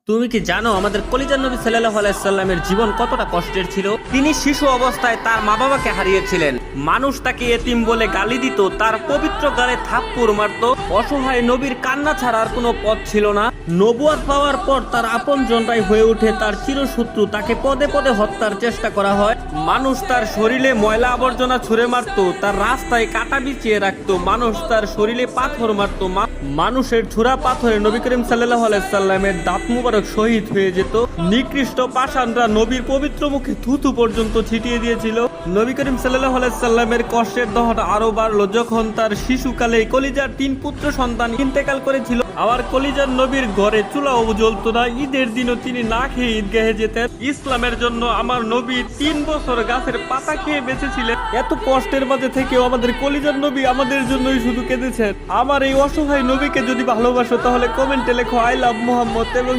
তুমি কি জানো আমাদের কলিজার নবী সাল্লাল্লাহু আলাইহি সাল্লামের জীবন কতটা কষ্টের ছিল? তিনি শিশু অবস্থায় তার মা বাবাকে হারিয়েছিলেন। মানুষ তাকে এতিম বলে গালি দিত, তার পবিত্র গালে থাপ্পড় মারত। অসহায় নবীর কান্না ছাড়া আর কোনো পথ ছিল না। নবুয়ত পাওয়ার পর তার আপনজনরাই হয়ে ওঠে তার চিরশত্রু। তাকে পদে পদে হত্যার চেষ্টা করা হয়। মানুষ তার শরীরে ময়লা আবর্জনা ছুঁড়ে মারত, তার রাস্তায় কাটা বিছিয়ে রাখতো। মানুষ তার শরীরে পাথর মারত। মানুষের ছুরা পাথরে নবী করিম সাল্লাল্লাহু আলাইহি সাল্লামের দাঁত মুবারক শহীদ হয়ে যেত। নিকৃষ্ট পাষাণরা নবীর পবিত্র মুখে থুথু পর্যন্ত ছিটিয়ে দিয়েছিল। নবী করিম সাল্লাল্লাহু আলাইহি সাল্লামের কষ্টের দহন আরো বাড়লো যখন তার শিশুকালে কলিজার 3 পুত্র সন্তান ইন্তেকাল করেছিল। আবার কলিজার নবীর ঘরে চুলাও জ্বলতো না। ঈদের দিনও তিনি না খেয়ে ঈদগাহে যেতেন। ইসলামের জন্য আমার নবী 3 বছর গাছের পাতা খেয়ে বেঁচেছিলেন। এত কষ্টের মাঝে থেকেও আমাদের কলিজার নবী আমাদের জন্যই শুধু কেঁদেছেন। আমার এই অসহায় নবীকে যদি ভালোবাসো তাহলে কমেন্টে লেখো আই লাভ মুহাম্মদ এবং